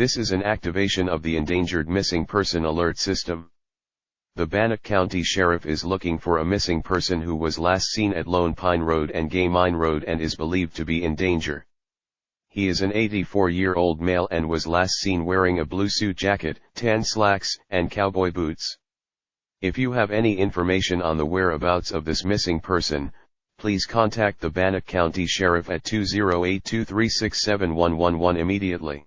This is an activation of the Endangered Missing Person Alert System. The Bannock County Sheriff is looking for a missing person who was last seen at Lone Pine Road and Gay Mine Road and is believed to be in danger. He is an 84-year-old male and was last seen wearing a blue suit jacket, tan slacks, and cowboy boots. If you have any information on the whereabouts of this missing person, please contact the Bannock County Sheriff at 208-236-7111 immediately.